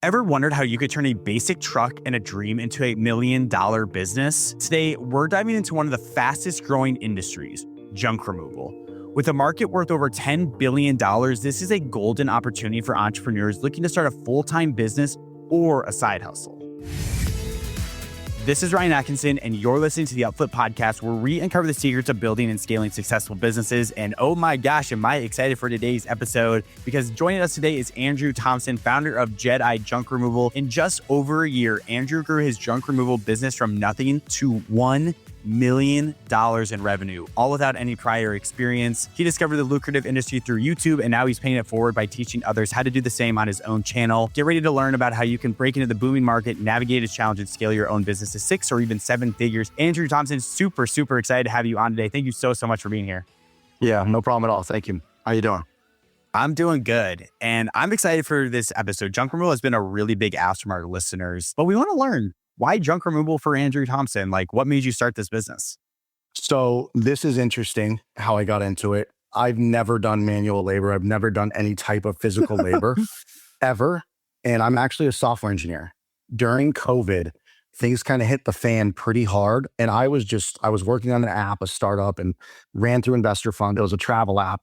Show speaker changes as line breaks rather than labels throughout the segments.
Ever wondered how you could turn a basic truck and a dream into $1 million business? Today, we're diving into one of the fastest growing industries, junk removal. With a market worth over $10 billion, this is a golden opportunity for entrepreneurs looking to start a full-time business or a side hustle. This is Ryan Atkinson, and you're listening to the UpFlip podcast, where we uncover the secrets of building and scaling successful businesses. And oh my gosh, am I excited for today's episode, because joining us today is Andrew Thompson, founder of Jedi Junk Removal. In just over a year, Andrew grew his junk removal business from nothing to $1 million in revenue, all without any prior experience. He discovered the lucrative industry through YouTube, and now he's paying it forward by teaching others how to do the same on his own channel. Get ready to learn about how you can break into the booming market, navigate its challenge, and scale your own business to 6 or even 7 figures. Andrew Thompson, super excited to have you on today. Thank you so much for being here.
Yeah, no problem at all. Thank you. How you doing?
I'm doing good, and I'm excited for this episode. Junk removal has been a really big ask from our listeners, but we want to learn, why junk removal for Andrew Thompson? Like, what made you start this business?
So this is interesting how I got into it. I've never done manual labor. I've never done any type of physical labor ever. And I'm actually a software engineer. During COVID, things kind of hit the fan pretty hard. And I was working on an app, a startup, and ran through investor fund. It was a travel app.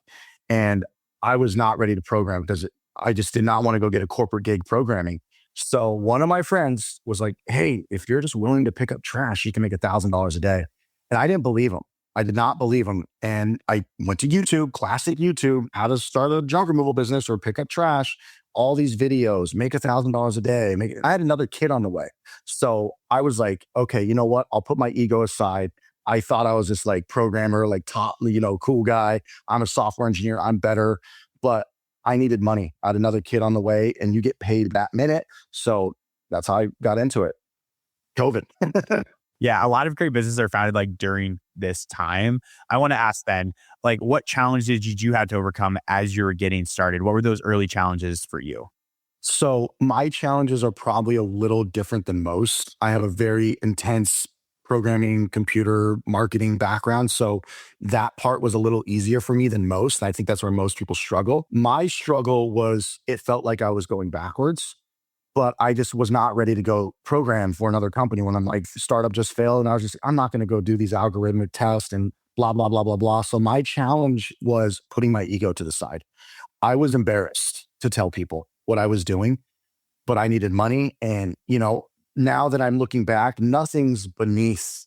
And I was not ready to program because I just did not want to go get a corporate gig programming. So one of my friends was like, hey, if you're just willing to pick up trash, you can make $1,000 a day. And I didn't believe him. I did not believe him. And I went to YouTube, classic YouTube, how to start a junk removal business or pick up trash, all these videos, make $1,000 a day. I had another kid on the way. So I was like, okay, you know what? I'll put my ego aside. I thought I was this like programmer, like top, cool guy. I'm a software engineer. I'm better. But I needed money. I had another kid on the way, and you get paid that minute. So that's how I got into it. COVID.
Yeah, a lot of great businesses are founded like during this time. I want to ask then, like, what challenges did you have to overcome as you were getting started? What were those early challenges for you?
So my challenges are probably a little different than most. I have a very intense programming, computer marketing background. So that part was a little easier for me than most. And I think that's where most people struggle. My struggle was, it felt like I was going backwards, but I just was not ready to go program for another company when I'm like, startup just failed. And I'm not going to go do these algorithmic tests and blah, blah, blah, blah, blah. So my challenge was putting my ego to the side. I was embarrassed to tell people what I was doing, but I needed money. And, now that I'm looking back, nothing's beneath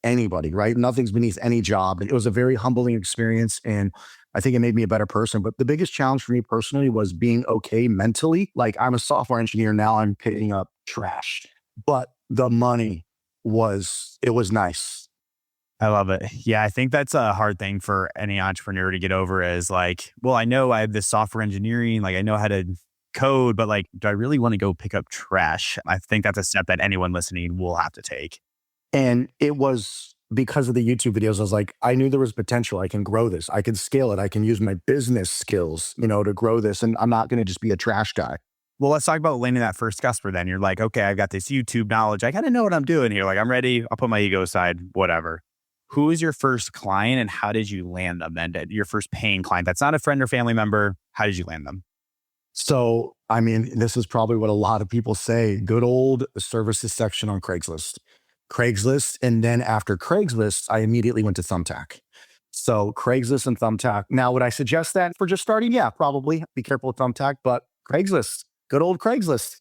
anybody, right? Nothing's beneath any job. It was a very humbling experience, and I think it made me a better person. But the biggest challenge for me personally was being okay mentally. Like, I'm a software engineer now, I'm picking up trash, but the money was nice.
I love it. Yeah, I think that's a hard thing for any entrepreneur to get over, is like, well, I know I have this software engineering, like I know how to code, but like, do I really want to go pick up trash? I think that's a step that anyone listening will have to take.
And it was because of the YouTube videos. I was like, I knew there was potential. I can grow this. I can scale it. I can use my business skills, to grow this. And I'm not going to just be a trash guy.
Well, let's talk about landing that first customer then. You're like, okay, I've got this YouTube knowledge. I kind of know what I'm doing here. Like, I'm ready. I'll put my ego aside, whatever. Who was your first client, and how did you land them then? Your first paying client that's not a friend or family member. How did you land them?
So, I mean, this is probably what a lot of people say. Good old services section on Craigslist. And then after Craigslist, I immediately went to Thumbtack. So Craigslist and Thumbtack. Now, would I suggest that for just starting? Yeah, probably. Be careful with Thumbtack, but Craigslist, good old Craigslist.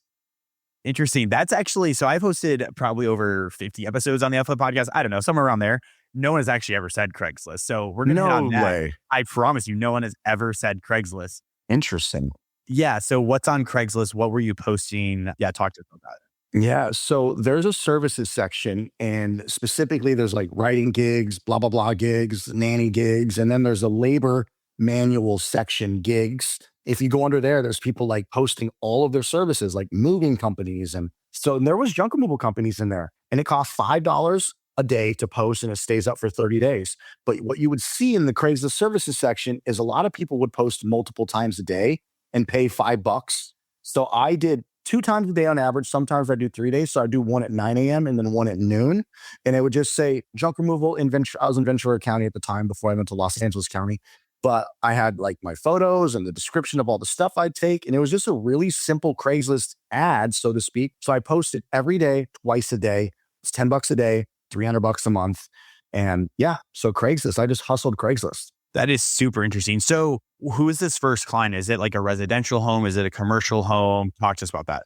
Interesting. That's actually, so I've hosted probably over 50 episodes on the UpFlip podcast. I don't know, somewhere around there. No one has actually ever said Craigslist. So we're going to hit on that.
Way.
I promise you, no one has ever said Craigslist.
Interesting.
Yeah. So what's on Craigslist? What were you posting? Yeah. Talk to us about it.
Yeah. So there's a services section, and specifically there's like writing gigs, blah, blah, blah gigs, nanny gigs. And then there's a labor manual section, gigs. If you go under there, there's people like posting all of their services, like moving companies. And so there was junk removal companies in there, and it cost $5 a day to post, and it stays up for 30 days. But what you would see in the Craigslist services section is a lot of people would post multiple times a day and pay $5. So I did 2 times a day on average. Sometimes I do 3 days. So I do one at 9 a.m. and then one at noon. And it would just say junk removal in I was in Ventura County at the time before I went to Los Angeles County. but I had like my photos and the description of all the stuff I'd take. And it was just a really simple Craigslist ad, so to speak. So I posted every day, twice a day. It's $10 a day, $300 a month. And yeah, so Craigslist, I just hustled Craigslist.
That is super interesting. So who is this first client? Is it like a residential home? Is it a commercial home? Talk to us about that.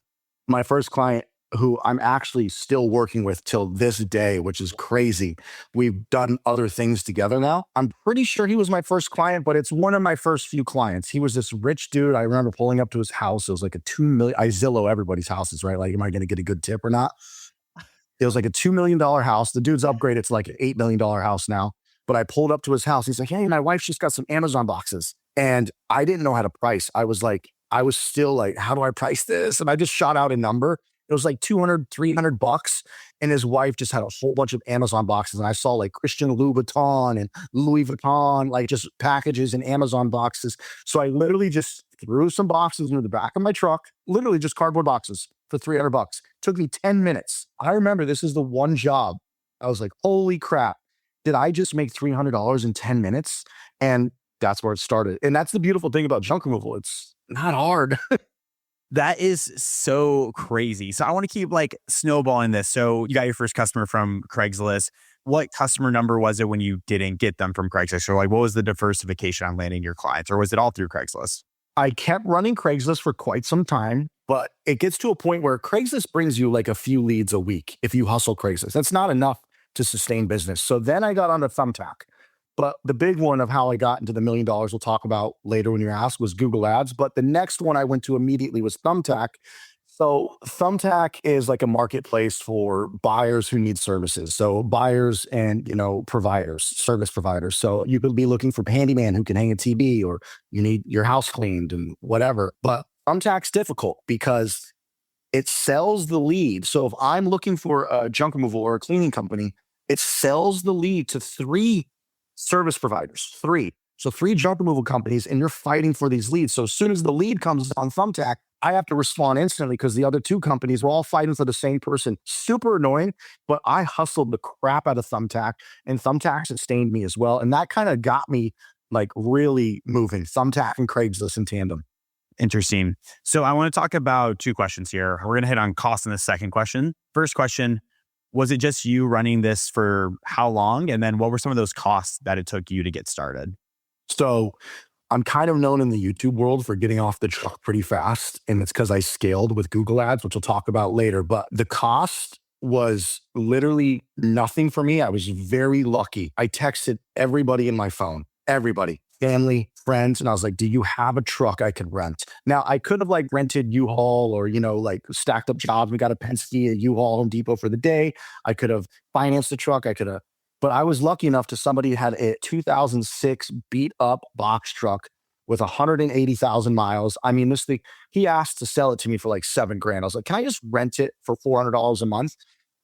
My first client, who I'm actually still working with till this day, which is crazy. We've done other things together now. I'm pretty sure he was my first client, but it's one of my first few clients. He was this rich dude. I remember pulling up to his house. It was like a 2 million, I Zillow everybody's houses, right? Like, am I going to get a good tip or not? It was like a $2 million house. The dude's upgraded to like an $8 million house now. But I pulled up to his house. He's like, hey, my wife just got some Amazon boxes. And I didn't know how to price. I was still like, how do I price this? And I just shot out a number. It was like $200-$300. And his wife just had a whole bunch of Amazon boxes. And I saw like Christian Louboutin and Louis Vuitton, like just packages and Amazon boxes. So I literally just threw some boxes into the back of my truck, literally just cardboard boxes for $300. Took me 10 minutes. I remember this is the one job. I was like, holy crap. Did I just make $300 in 10 minutes? And that's where it started. And that's the beautiful thing about junk removal. It's not hard.
That is so crazy. So I want to keep like snowballing this. So you got your first customer from Craigslist. What customer number was it when you didn't get them from Craigslist? Or like, what was the diversification on landing your clients? Or was it all through Craigslist?
I kept running Craigslist for quite some time, but it gets to a point where Craigslist brings you like a few leads a week if you hustle Craigslist. That's not enough to sustain business. So then I got onto Thumbtack. But the big one of how I got into the $1 million we'll talk about later when you ask was Google Ads. But the next one I went to immediately was Thumbtack. So Thumbtack is like a marketplace for buyers who need services. So buyers and, providers, service providers. So you could be looking for a handyman who can hang a TV, or you need your house cleaned and whatever. But Thumbtack's difficult because it sells the lead. So if I'm looking for a junk removal or a cleaning company, it sells the lead to 3 service providers, 3. So 3 junk removal companies, and you're fighting for these leads. So as soon as the lead comes on Thumbtack, I have to respond instantly because the other 2 companies were all fighting for the same person. Super annoying, but I hustled the crap out of Thumbtack, and Thumbtack sustained me as well. And that kind of got me like really moving. Thumbtack and Craigslist in tandem.
Interesting. So I want to talk about 2 questions here. We're going to hit on cost in the second question. First question, was it just you running this for how long? And then what were some of those costs that it took you to get started?
So I'm kind of known in the YouTube world for getting off the truck pretty fast. And it's because I scaled with Google Ads, which we'll talk about later. But the cost was literally nothing for me. I was very lucky. I texted everybody in my phone, everybody, family, friends. And I was like, do you have a truck I could rent? Now, I could have like rented U-Haul or, like stacked up jobs. We got a Penske, a U-Haul, Home Depot for the day. I could have financed the truck. But I was lucky enough to somebody who had a 2006 beat up box truck with 180,000 miles. I mean, this thing, he asked to sell it to me for like $7,000. I was like, can I just rent it for $400 a month?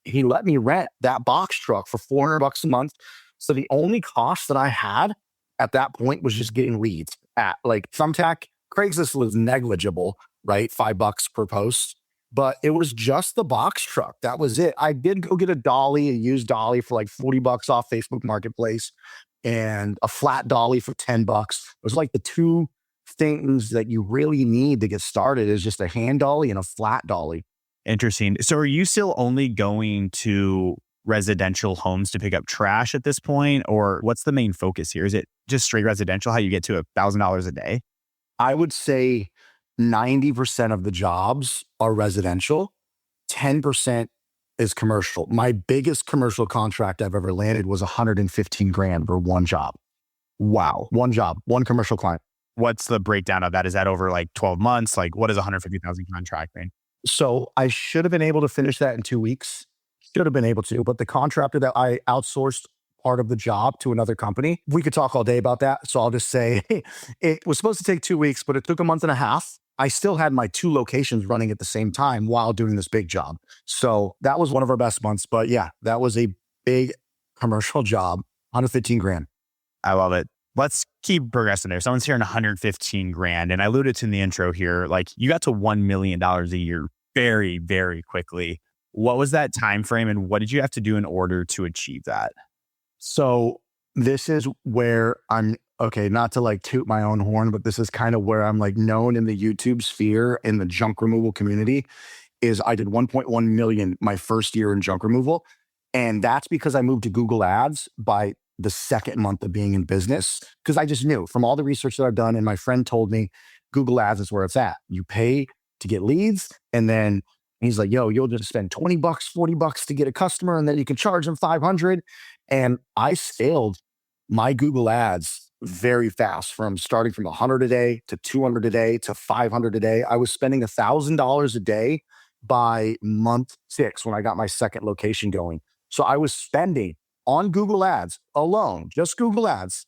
He let me rent that box truck for $400 a month. So the only cost that I had at that point was just getting leads at like Thumbtack. Craigslist was negligible, right? $5 per post, but it was just the box truck. That was it. I did go get a used dolly for like $40 off Facebook Marketplace, and a flat dolly for $10. It was like the 2 things that you really need to get started is just a hand dolly and a flat dolly.
Interesting. So are you still only going to residential homes to pick up trash at this point? Or what's the main focus here? Is it just straight residential, how you get to $1,000 a day?
I would say 90% of the jobs are residential. 10% is commercial. My biggest commercial contract I've ever landed was $115,000 for one job.
Wow.
One job, one commercial client.
What's the breakdown of that? Is that over like 12 months? Like what is 150,000 contract mean?
So I should have been able to finish that in 2 weeks. Should have been able to, but the contractor that I outsourced part of the job to another company, we could talk all day about that. So I'll just say it was supposed to take 2 weeks, but it took a month and a half. I still had my 2 locations running at the same time while doing this big job. So that was one of our best months. But yeah, that was a big commercial job, $115,000.
I love it. Let's keep progressing there. Someone's hearing $115,000. And I alluded to in the intro here, like you got to $1 million a year very, very quickly. What was that time frame and what did you have to do in order to achieve that?
So This is where I'm okay, not to like toot my own horn, but this is kind of where I'm like known in the YouTube sphere in the junk removal community is I did 1.1 million my first year in junk removal. And that's because I moved to Google Ads by the second month of being in business. Because I just knew from all the research that I've done, and my friend told me Google Ads is where it's at. You pay to get leads, and then he's like, yo, you'll just spend 20 bucks, 40 bucks to get a customer, and then you can charge them 500. And I scaled my Google Ads very fast from starting from 100 a day to 200 a day to 500 a day. I was spending $1,000 a day by month 6 when I got my second location going. So I was spending on Google Ads alone, just Google Ads,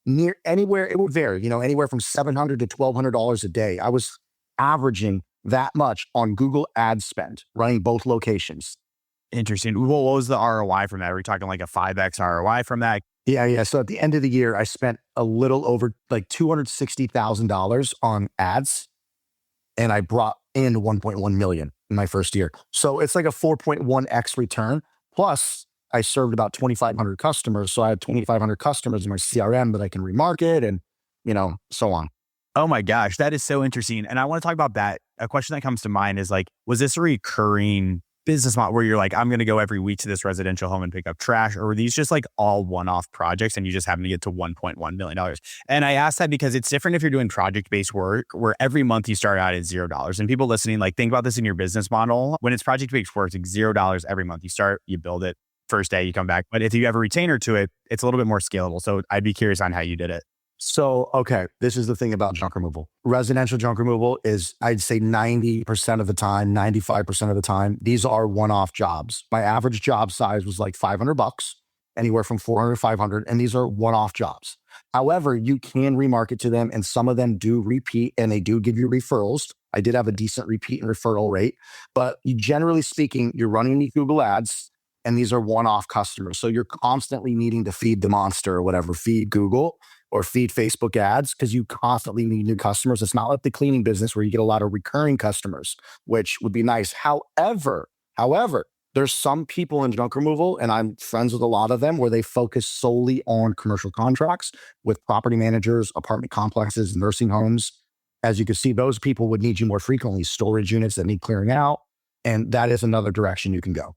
near anywhere, it would vary, anywhere from $700 to $1,200 a day. I was averaging that much on Google Ad spend, running both locations.
Interesting. Well, what was the ROI from that? Are we talking like a 5x ROI from that?
Yeah. So at the end of the year, I spent a little over like $260,000 on ads, and I brought in 1.1 million in my first year. So it's like a 4.1x return. Plus, I served about 2,500 customers. So I had 2,500 customers in my CRM that I can remarket and, so on.
Oh my gosh, that is so interesting. And I want to talk about that. A question that comes to mind is like, was this a recurring business model where you're like, I'm going to go every week to this residential home and pick up trash? Or were these just like all one-off projects and you just happen to get to $1.1 million? And I ask that because it's different if you're doing project-based work where every month you start out at $0. And people listening, like think about this in your business model. When it's project-based work, it's like $0 every month. You start, you build it, first day you come back. But if you have a retainer to it, it's a little bit more scalable. So I'd be curious on how you did it.
So, okay, this is the thing about junk removal. Residential junk removal is, I'd say 90% of the time, 95% of the time, these are one-off jobs. My average job size was like $500, anywhere from 400 to 500, and these are one-off jobs. However, you can remarket to them, and some of them do repeat, and they do give you referrals. I did have a decent repeat and referral rate, but generally speaking, you're running the Google Ads, and these are one-off customers. So you're constantly needing to feed the monster or whatever, feed Google or feed Facebook ads because you constantly need new customers. It's not like the cleaning business where you get a lot of recurring customers, which would be nice. However, there's some people in junk removal, and I'm friends with a lot of them, where they focus solely on commercial contracts with property managers, apartment complexes, nursing homes. As you can see, those people would need you more frequently, storage units that need clearing out. And that is another direction you can go.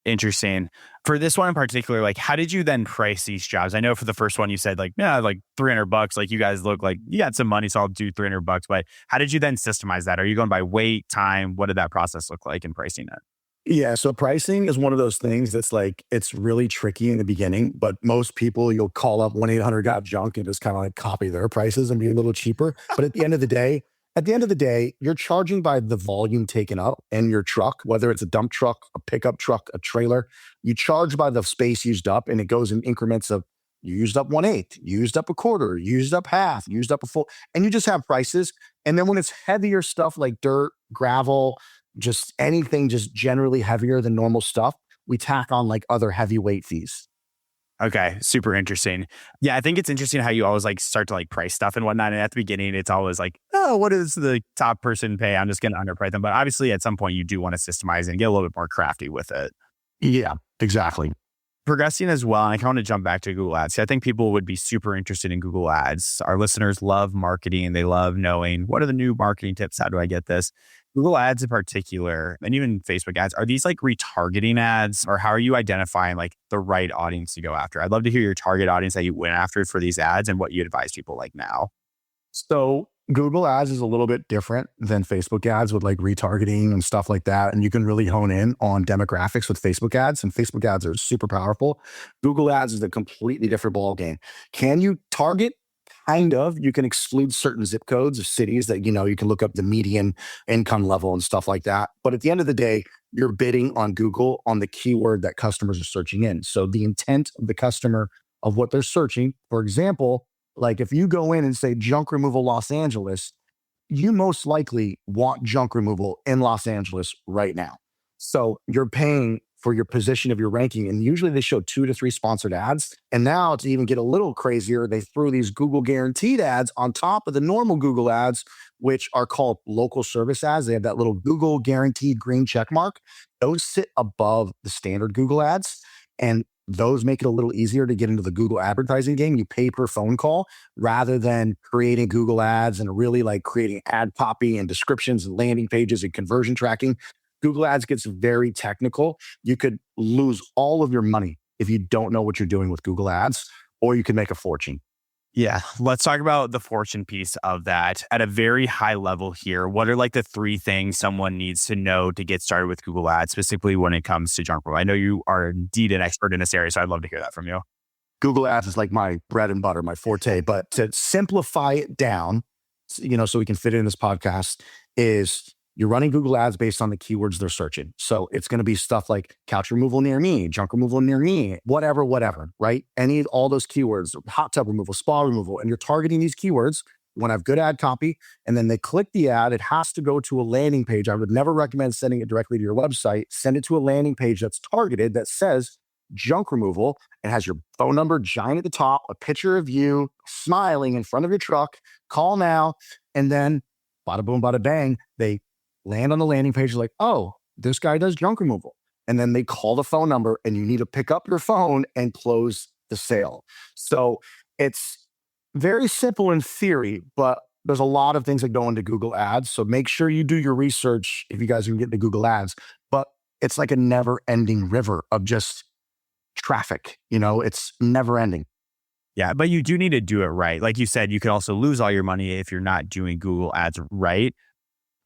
Interesting. For this one in particular, like how did you then price these jobs? I know for the first one you said like, yeah, like $300, like you guys look like you got some money, so I'll do $300. But how did you then systemize that? Are you going by weight, time? What did that process look like in pricing it?
Yeah. So pricing is one of those things that's like, it's really tricky in the beginning, but most people, you'll call up 1-800-GOT-JUNK and just kind of like copy their prices and be a little cheaper. But at the end of the day, you're charging by the volume taken up in your truck, whether it's a dump truck, a pickup truck, a trailer. You charge by the space used up, and it goes in increments of you used up 1/8, used up a quarter, used up half, used up a full, and you just have prices. And then when it's heavier stuff like dirt, gravel, just anything just generally heavier than normal stuff, we tack on like other heavyweight fees.
Okay, super interesting. Yeah, I think it's interesting how you always like start to like price stuff and whatnot. And at the beginning, it's always like, oh, what does the top person pay? I'm just going to underprice them. But obviously, at some point, you do want to systemize and get a little bit more crafty with it.
Yeah, exactly.
Progressing as well, and I kind of want to jump back to Google Ads. See, I think people would be super interested in Google Ads. Our listeners love marketing. They love knowing what are the new marketing tips? How do I get this? Google Ads in particular, and even Facebook ads, are these like retargeting ads, or how are you identifying like the right audience to go after? I'd love to hear your target audience that you went after for these ads and what you advise people like now.
So Google Ads is a little bit different than Facebook ads with like retargeting and stuff like that. And you can really hone in on demographics with Facebook ads, and Facebook ads are super powerful. Google Ads is a completely different ballgame. Can you target? Kind of. You can exclude certain zip codes of cities that, you can look up the median income level and stuff like that. But at the end of the day, you're bidding on Google on the keyword that customers are searching in. So the intent of the customer of what they're searching, for example, like if you go in and say junk removal Los Angeles, you most likely want junk removal in Los Angeles right now. So you're paying for your position of your ranking. And usually they show 2 to 3 sponsored ads. And now to even get a little crazier, they threw these Google guaranteed ads on top of the normal Google ads, which are called local service ads. They have that little Google guaranteed green check mark. Those sit above the standard Google ads. And those make it a little easier to get into the Google advertising game. You pay per phone call rather than creating Google ads and really like creating ad copy and descriptions and landing pages and conversion tracking. Google ads gets very technical. You could lose all of your money if you don't know what you're doing with Google ads, or you could make a fortune.
Yeah, let's talk about the fortune piece of that at a very high level here. What are like the three things someone needs to know to get started with Google Ads, specifically when it comes to junk removal? I know you are indeed an expert in this area, so I'd love to hear that from you.
Google ads is like my bread and butter, my forte, but to simplify it down, so we can fit it in this podcast, is you're running Google ads based on the keywords they're searching. So it's going to be stuff like couch removal near me, junk removal near me, whatever, right? All those keywords, hot tub removal, spa removal, and you're targeting these keywords. You want to have good ad copy, and then they click the ad. It has to go to a landing page. I would never recommend sending it directly to your website. Send it to a landing page that's targeted that says junk removal. It has your phone number giant at the top, a picture of you smiling in front of your truck. Call now, and then bada boom, bada bang, they land on the landing page like, oh, this guy does junk removal. And then they call the phone number and you need to pick up your phone and close the sale. So it's very simple in theory, but there's a lot of things that go into Google ads. So make sure you do your research if you guys can get into Google ads. But it's like a never ending river of just traffic. It's never ending.
Yeah, but you do need to do it right. Like you said, you can also lose all your money if you're not doing Google ads right.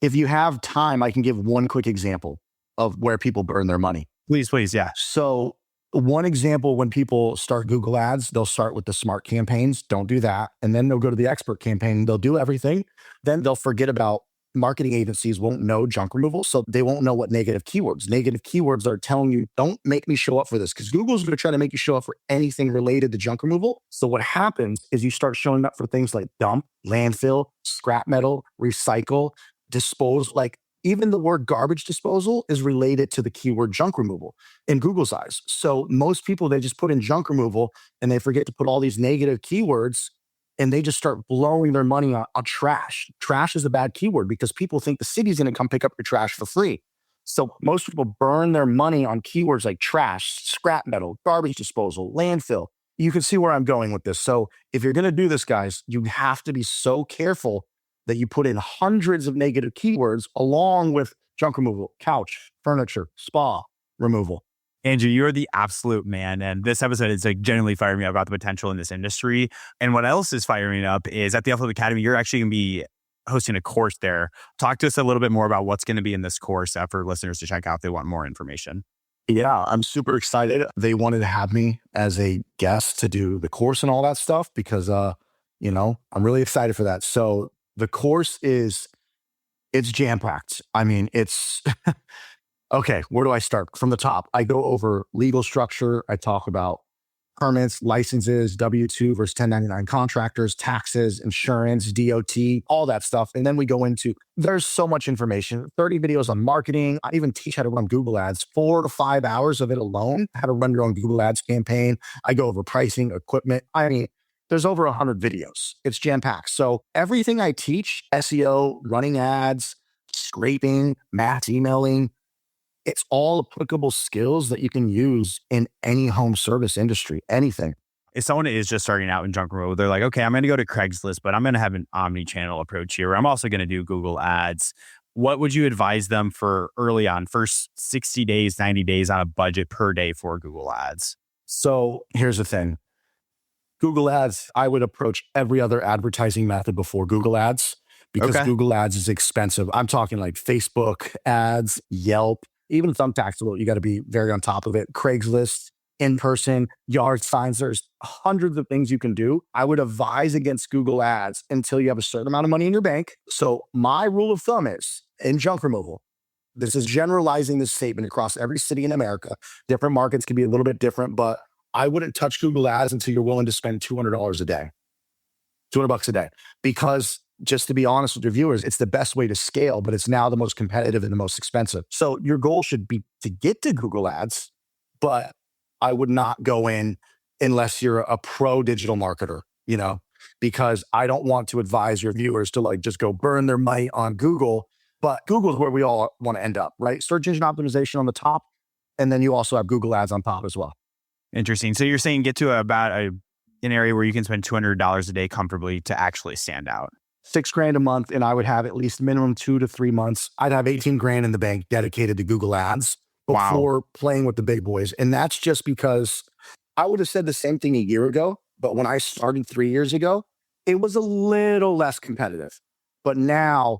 If you have time, I can give one quick example of where people burn their money.
Please. Yeah.
So one example, when people start Google ads, they'll start with the smart campaigns. Don't do that. And then they'll go to the expert campaign. They'll do everything. Then they'll forget about marketing agencies won't know junk removal. So they won't know what negative keywords are telling you, don't make me show up for this, because Google's going to try to make you show up for anything related to junk removal. So what happens is you start showing up for things like dump, landfill, scrap metal, recycle, dispose. Like even the word garbage disposal is related to the keyword junk removal in Google's eyes. So most people, they just put in junk removal and they forget to put all these negative keywords, and they just start blowing their money on trash. Trash is a bad keyword because people think the city's going to come pick up your trash for free. So most people burn their money on keywords like trash, scrap metal, garbage disposal, landfill. You can see where I'm going with this. So if you're going to do this, guys, you have to be so careful that you put in hundreds of negative keywords along with junk removal, couch, furniture, spa removal.
Andrew, you're the absolute man. And this episode is like genuinely firing me up about the potential in this industry. And what else is firing up is at the UpFlip Academy, you're actually going to be hosting a course there. Talk to us a little bit more about what's going to be in this course for listeners to check out if they want more information.
Yeah, I'm super excited. They wanted to have me as a guest to do the course and all that stuff because, I'm really excited for that. So the course it's jam-packed. I mean, it's okay. Where do I start? From the top, I go over legal structure. I talk about permits, licenses, W-2 versus 1099 contractors, taxes, insurance, DOT, all that stuff. And then we go into, there's so much information, 30 videos on marketing. I even teach how to run Google ads, 4 to 5 hours of it alone, how to run your own Google ads campaign. I go over pricing, equipment. I mean, there's over 100 videos. It's jam-packed. So everything I teach, SEO, running ads, scraping, mass emailing, it's all applicable skills that you can use in any home service industry, anything.
If someone is just starting out in junk removal, they're like, okay, I'm going to go to Craigslist, but I'm going to have an omni-channel approach here. I'm also going to do Google ads. What would you advise them for early on, first 60 days, 90 days on a budget per day for Google ads?
So here's the thing. Google ads, I would approach every other advertising method before Google ads because Google ads is expensive. I'm talking like Facebook ads, Yelp, even Thumbtack. You got to be very on top of it. Craigslist, in-person, yard signs. There's hundreds of things you can do. I would advise against Google ads until you have a certain amount of money in your bank. So my rule of thumb is in junk removal, this is generalizing this statement across every city in America. Different markets can be a little bit different, but I wouldn't touch Google ads until you're willing to spend $200 a day, $200 a day. Because just to be honest with your viewers, it's the best way to scale, but it's now the most competitive and the most expensive. So your goal should be to get to Google ads, but I would not go in unless you're a pro digital marketer, because I don't want to advise your viewers to like just go burn their money on Google, but Google's where we all want to end up, right? Search engine optimization on the top. And then you also have Google ads on top as well.
Interesting. So you're saying get to an area where you can spend $200 a day comfortably to actually stand out.
$6,000 a month, and I would have at least minimum 2 to 3 months. I'd have 18 grand in the bank dedicated to Google Ads before playing with the big boys. And that's just because I would have said the same thing a year ago, but when I started 3 years ago, it was a little less competitive. But now,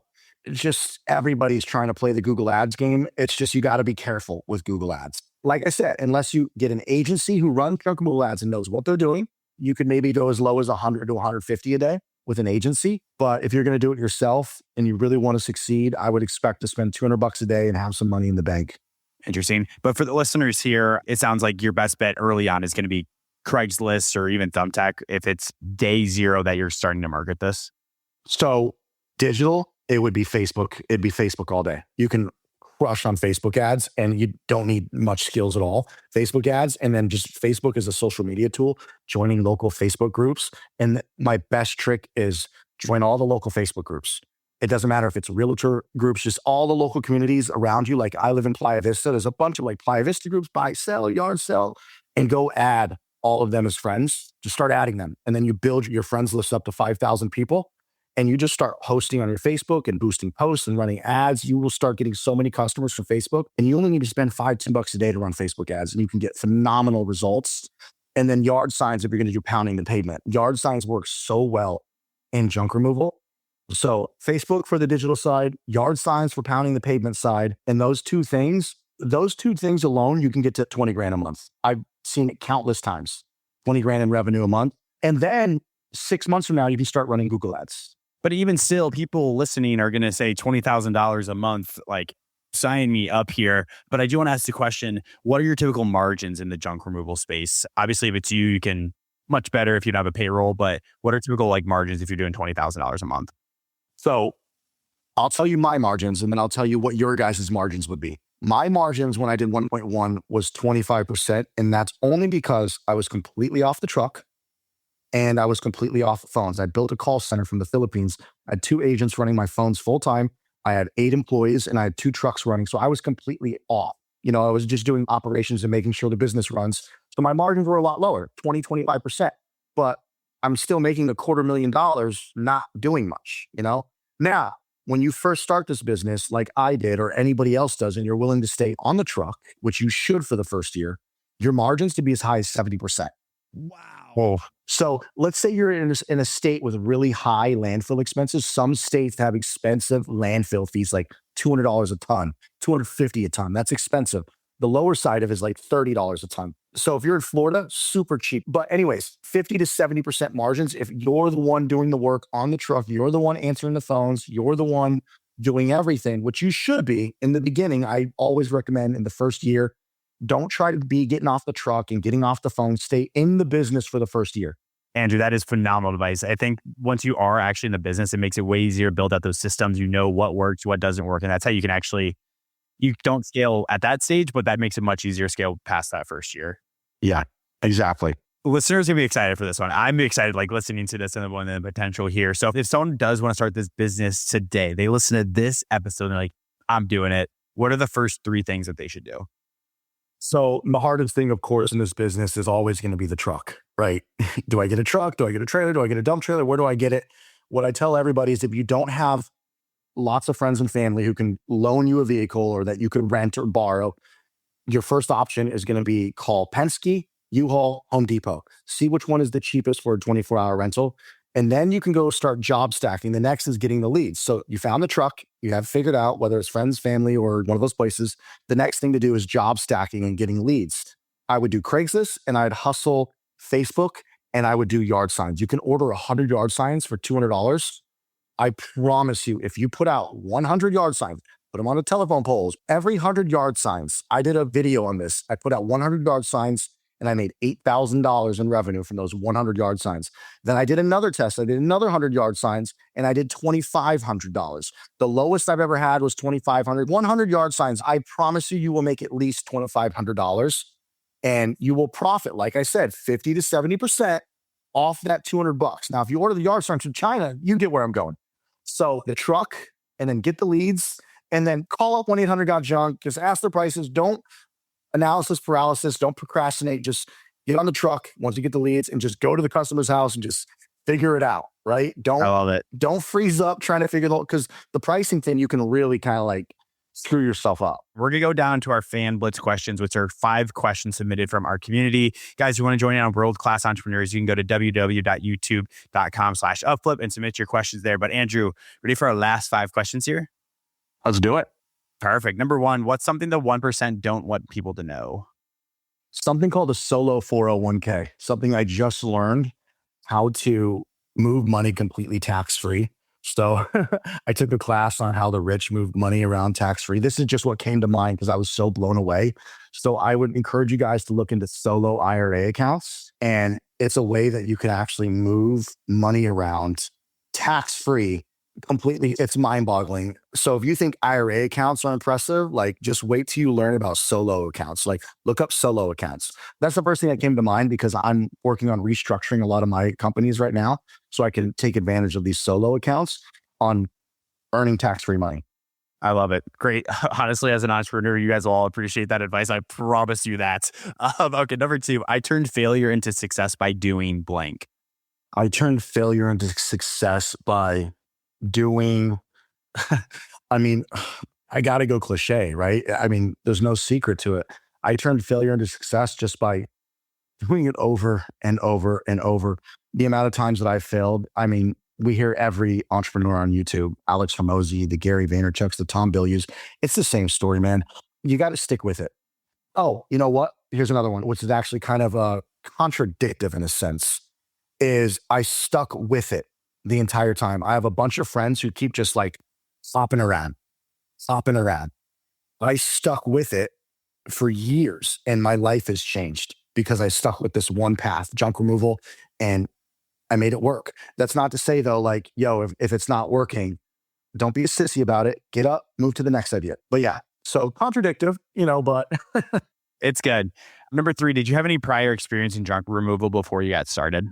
just everybody's trying to play the Google Ads game. It's just you got to be careful with Google Ads. Like I said, unless you get an agency who runs Google Ads and knows what they're doing, you could maybe go as low as 100 to 150 a day with an agency. But if you're going to do it yourself and you really want to succeed, I would expect to spend $200 a day and have some money in the bank.
Interesting. But for the listeners here, it sounds like your best bet early on is going to be Craigslist or even Thumbtack if it's day zero that you're starting to market this.
So digital, it would be Facebook. It'd be Facebook all day. You can crush on Facebook ads and you don't need much skills at all. Facebook ads, and then just Facebook is a social media tool, joining local Facebook groups. And my best trick is join all the local Facebook groups. It doesn't matter if it's realtor groups, just all the local communities around you. Like I live in Playa Vista. There's a bunch of like Playa Vista groups, buy, sell, yard sell, and go add all of them as friends. Just start adding them. And then you build your friends list up to 5,000 people. And you just start hosting on your Facebook and boosting posts and running ads. You will start getting so many customers from Facebook. And you only need to spend $5-10 a day to run Facebook ads. And you can get phenomenal results. And then yard signs, if you're going to do pounding the pavement. Yard signs work so well in junk removal. So Facebook for the digital side, yard signs for pounding the pavement side. And those two things alone, you can get to 20 grand a month. I've seen it countless times, 20 grand in revenue a month. And then 6 months from now, you can start running Google ads.
But even still, people listening are going to say $20,000 a month, like sign me up here. But I do want to ask the question, what are your typical margins in the junk removal space? Obviously, if it's you can much better if you don't have a payroll, but what are typical like margins if you're doing $20,000 a month?
So I'll tell you my margins and then I'll tell you what your guys' margins would be. My margins when I did 1.1 was 25%. And that's only because I was completely off the truck. And I was completely off the phones. I built a call center from the Philippines. I had 2 agents running my phones full time. I had 8 employees and I had 2 trucks running. So I was completely off. I was just doing operations and making sure the business runs. So my margins were a lot lower, 20-25%. But I'm still making $250,000 not doing much, Now, when you first start this business like I did or anybody else does, and you're willing to stay on the truck, which you should for the first year, your margins to be as high as 70%.
Wow.
Whoa. So let's say you're in a state with really high landfill expenses. Some states have expensive landfill fees, like $200 a ton, $250 a ton. That's expensive. The lower side of it is like $30 a ton. So if you're in Florida, super cheap. But anyways, 50 to 70% margins. If you're the one doing the work on the truck, you're the one answering the phones, you're the one doing everything, which you should be in the beginning. I always recommend in the first year, don't try to be getting off the truck and getting off the phone. Stay in the business for the first year.
Andrew, that is phenomenal advice. I think once you are actually in the business, it makes it way easier to build out those systems. You know what works, what doesn't work. And that's how you can actually, you don't scale at that stage, but that makes it much easier to scale past that first year.
Yeah, exactly.
Listeners are going to be excited for this one. I'm excited, like listening to this and the potential here. So if someone does want to start this business today, they listen to this episode and they're like, I'm doing it. What are the first 3 things that they should do?
So the hardest thing, of course, in this business is always going to be the truck, right? Do I get a truck? Do I get a trailer? Do I get a dump trailer? Where do I get it? What I tell everybody is if you don't have lots of friends and family who can loan you a vehicle or that you can rent or borrow, your first option is going to be call Penske, U-Haul, Home Depot. See which one is the cheapest for a 24-hour rental. And then you can go start job stacking. The next is getting the leads. So you found the truck, you have figured out whether it's friends, family, or one of those places. The next thing to do is job stacking and getting leads. I would do Craigslist and I'd hustle Facebook and I would do yard signs. You can order 100 yard signs for $200. I promise you, if you put out 100 yard signs, put them on the telephone poles, every 100 yard signs, I did a video on this. I put out 100 yard signs and I made $8,000 in revenue from those 100 yard signs. Then I did another test. I did another 100 yard signs and I did $2,500. The lowest I've ever had was $2,500. 100 yard signs, I promise you, you will make at least $2,500 and you will profit, like I said, 50 to 70% off that $200. Now, if you order the yard signs from China, you get where I'm going. So the truck and then get the leads and then call up 1-800-GOT-JUNK. Just ask the prices. Don't analysis paralysis. Don't procrastinate. Just Get on the truck once you get the leads and just go to the customer's house and just figure it out, right?
I love it.
Don't freeze up trying to figure it out, because the pricing thing, you can really kind of like screw yourself up.
We're going to go down to our fan blitz questions, which are 5 questions submitted from our community. Guys, who want to join in on world-class entrepreneurs, you can go to www.youtube.com/UpFlip and submit your questions there. But Andrew, ready for our last 5 questions here?
Let's do it.
Perfect. Number 1, what's something the 1% don't want people to know?
Something called a solo 401k, something I just learned how to move money completely tax-free. So I took a class on how the rich move money around tax-free. This is just what came to mind because I was so blown away. So I would encourage you guys to look into solo IRA accounts. And it's a way that you can actually move money around tax-free completely. It's mind-boggling. So if you think IRA accounts are impressive, like just wait till you learn about solo accounts. Like look up solo accounts. That's the first thing that came to mind because I'm working on restructuring a lot of my companies right now so I can take advantage of these solo accounts on earning tax-free money.
I love it. Great. Honestly, as an entrepreneur, you guys will all appreciate that advice. I promise you that. Okay, number 2, I turned failure into success by doing blank.
I turned failure into success by doing, I mean, I got to go cliche, right? I mean, there's no secret to it. I turned failure into success just by doing it over and over and over. The amount of times that I failed, I mean, we hear every entrepreneur on YouTube, Alex Hormozy, the Gary Vaynerchuks, the Tom Billius. It's the same story, man. You got to stick with it. Oh, you know what? Here's another one, which is actually kind of contradictive in a sense, is I stuck with it the entire time. I have a bunch of friends who keep just like hopping around. I stuck with it for years and my life has changed because I stuck with this one path, junk removal, and I made it work. That's not to say though, like, yo, if it's not working, don't be a sissy about it. Get up, move to the next idea. But yeah, so contradictive, but
It's good. Number 3, did you have any prior experience in junk removal before you got started?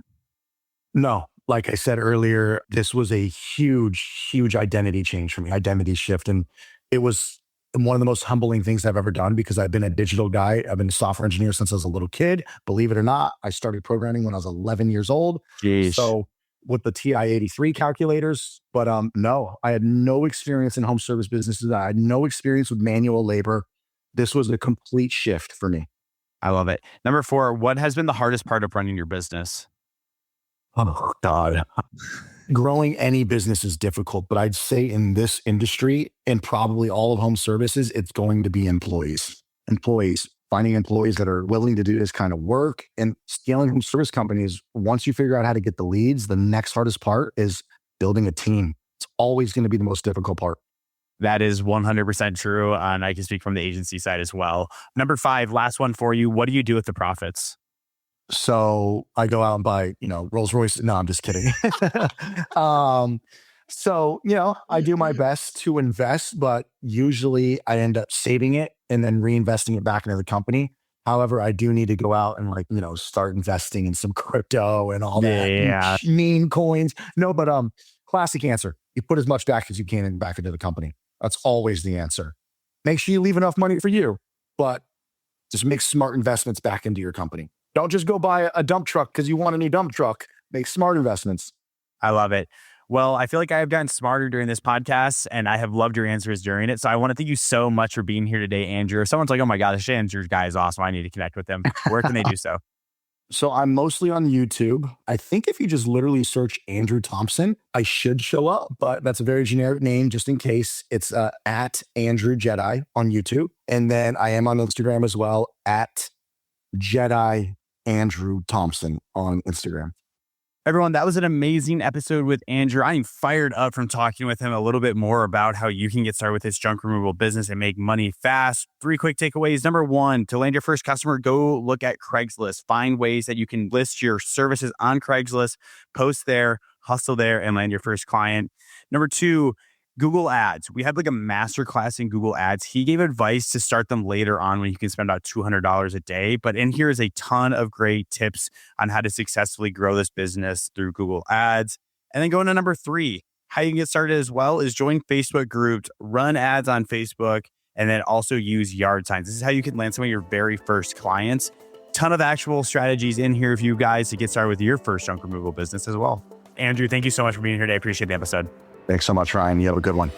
no. Like I said earlier, this was a huge, huge identity change for me, identity shift. And it was one of the most humbling things I've ever done because I've been a digital guy. I've been a software engineer since I was a little kid. Believe it or not, I started programming when I was 11 years old.
Jeez.
So with the TI-83 calculators, but no, I had no experience in home service businesses. I had no experience with manual labor. This was a complete shift for me.
I love it. Number 4, what has been the hardest part of running your business?
Oh, God. Growing any business is difficult, but I'd say in this industry and probably all of home services, it's going to be employees. Finding employees that are willing to do this kind of work and scaling home service companies. Once you figure out how to get the leads, the next hardest part is building a team. It's always going to be the most difficult part.
That is 100% true. And I can speak from the agency side as well. Number 5, last one for you. What do you do with the profits?
So I go out and buy, Rolls Royce. No, I'm just kidding. I do my best to invest, but usually I end up saving it and then reinvesting it back into the company. However, I do need to go out and start investing in some crypto and all that meme coins. No, but classic answer. You put as much back as you can back into the company. That's always the answer. Make sure you leave enough money for you, but just make smart investments back into your company. Don't just go buy a dump truck because you want a new dump truck. Make smart investments.
I love it. Well, I feel like I have gotten smarter during this podcast and I have loved your answers during it. So I want to thank you so much for being here today, Andrew. If someone's like, oh my God, this Andrew guy is awesome, I need to connect with him, where can they do so?
So I'm mostly on YouTube. I think if you just literally search Andrew Thompson, I should show up, but that's a very generic name just in case. It's at Andrew Jedi on YouTube. And then I am on Instagram as well at Jedi Andrew Thompson on Instagram.
Everyone, that was an amazing episode with Andrew. I am fired up from talking with him a little bit more about how you can get started with this junk removal business and make money fast. 3 quick takeaways. Number 1, to land your first customer, go look at Craigslist. Find ways that you can list your services on Craigslist, post there, hustle there, and land your first client. Number 2, Google Ads. We had like a masterclass in Google Ads. He gave advice to start them later on when you can spend about $200 a day. But in here is a ton of great tips on how to successfully grow this business through Google Ads. And then going to number 3, how you can get started as well is join Facebook groups, run ads on Facebook, and then also use yard signs. This is how you can land some of your very first clients. ton of actual strategies in here for you guys to get started with your first junk removal business as well. Andrew, thank you so much for being here today. I appreciate the episode.
Thanks so much, Ryan. You have a good one.